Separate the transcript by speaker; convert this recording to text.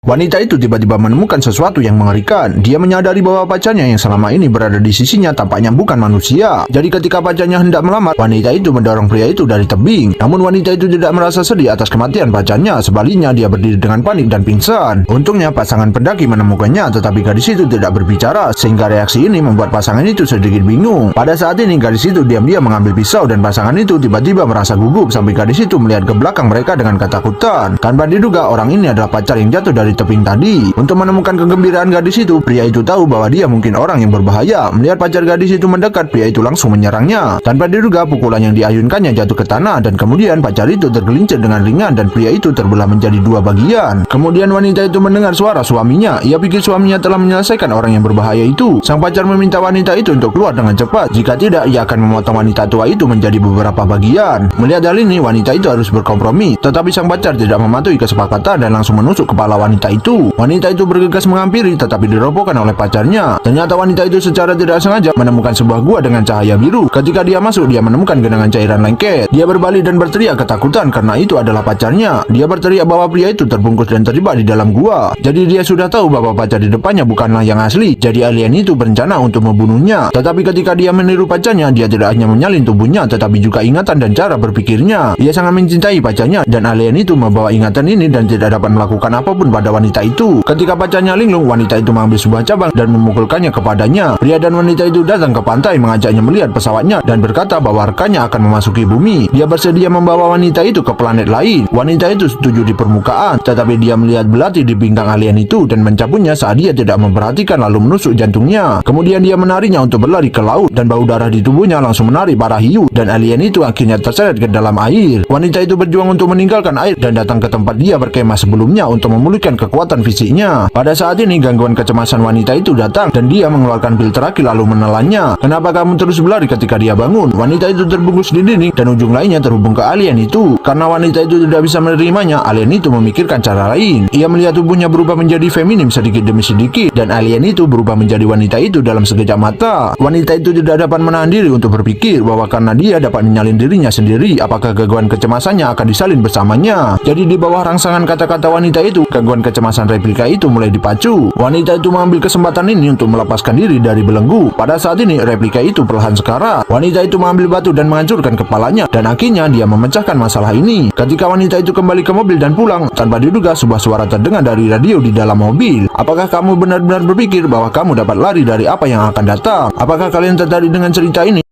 Speaker 1: Wanita itu tiba-tiba menemukan sesuatu yang mengerikan. Dia menyadari bahwa pacarnya yang selama ini berada di sisinya tampaknya bukan manusia. Jadi ketika pacarnya hendak melamar, wanita itu mendorong pria itu dari tebing. Namun wanita itu tidak merasa sedih atas kematian pacarnya. Sebaliknya dia berdiri dengan panik dan pingsan. Untungnya pasangan pendaki menemukannya, tetapi gadis itu tidak berbicara, sehingga reaksi ini membuat pasangan itu sedikit bingung. Pada saat ini gadis itu diam-diam mengambil pisau dan pasangan itu tiba-tiba merasa gugup sampai gadis itu melihat ke belakang mereka dengan ketakutan. Tanpa diduga orang ini adalah pacar yang jatuh dari tebing tadi. Untuk menemukan kegembiraan gadis itu, pria itu tahu bahwa dia mungkin orang yang berbahaya. Melihat pacar gadis itu mendekat, pria itu langsung menyerangnya. Tanpa diduga pukulan yang diayunkannya jatuh ke tanah dan kemudian pacar itu tergelincir dengan ringan dan pria itu terbelah menjadi dua bagian. Kemudian wanita itu mendengar suara suaminya. Ia pikir suaminya telah menyelesaikan orang yang berbahaya itu. Sang pacar meminta wanita itu untuk keluar dengan cepat. Jika tidak, ia akan memotong wanita tua itu menjadi beberapa bagian. Melihat hal ini, wanita itu harus berkompromi. Tetapi sang pacar tidak mematuhi kesepakatan dan langsung menusuk kepala wanita itu. Wanita itu bergegas menghampiri, tetapi dirobohkan oleh pacarnya. Ternyata wanita itu secara tidak sengaja menemukan sebuah gua dengan cahaya biru. Ketika dia masuk, dia menemukan genangan cairan lengket. Dia berbalik dan berteriak ketakutan karena itu adalah pacarnya. Dia berteriak bahwa pria itu terbungkus dan terjebak di dalam gua. Jadi dia sudah tahu bahwa pacar di depannya bukanlah yang asli. Jadi alien itu berencana untuk membunuhnya. Tetapi ketika dia meniru pacarnya, dia tidak hanya menyalin tubuhnya, tetapi juga ingatan dan cara berpikirnya. Ia sangat mencintai pacarnya dan alien itu membawa ingatan ini dan tidak dapat melakukan apapun pada wanita itu. Ketika pacarnya linglung, wanita itu mengambil sebuah cabang dan memukulkannya kepadanya. Pria dan wanita itu datang ke pantai mengajaknya melihat pesawatnya dan berkata bahwa rekannya akan memasuki bumi. Dia bersedia membawa wanita itu ke planet lain. Wanita itu setuju di permukaan, tetapi dia melihat belati di pinggang alien itu dan mencabutnya saat dia tidak memperhatikan lalu menusuk jantungnya. Kemudian dia menarinya untuk berlari ke laut dan bau darah di tubuhnya langsung menarik para hiu dan alien itu akhirnya terseret ke dalam air. Wanita itu berjuang untuk meninggalkan air dan datang ke tempat dia berkemah sebelumnya untuk memulihkan kekuatan fisiknya. Pada saat ini gangguan kecemasan wanita itu datang dan dia mengeluarkan pil terakhir lalu menelannya. Kenapa kamu terus berlari ketika dia bangun? Wanita itu terbungkus di dinding dan ujung lainnya terhubung ke alien itu. Karena wanita itu tidak bisa menerimanya, alien itu memikirkan cara lain. Ia melihat tubuhnya berubah menjadi feminim sedikit demi sedikit dan alien itu berubah menjadi wanita itu dalam sekejap mata. Wanita itu tidak dapat menahan diri untuk berpikir bahwa karena dia dapat menyalin dirinya sendiri, apakah gangguan kecemasannya akan disalin bersamanya. Jadi di bawah rangsangan kata-kata wanita itu, gangguan kecemasan replika itu mulai dipacu. Wanita itu mengambil kesempatan ini untuk melepaskan diri dari belenggu. Pada saat ini replika itu perlahan sekarat. Wanita itu mengambil batu dan menghancurkan kepalanya dan akhirnya dia memecahkan masalah ini. Ketika wanita itu kembali ke mobil dan pulang, tanpa diduga sebuah suara terdengar dari radio di dalam mobil. Apakah kamu benar-benar berpikir bahwa kamu dapat lari dari apa yang akan datang? Apakah kalian tertarik dengan cerita ini?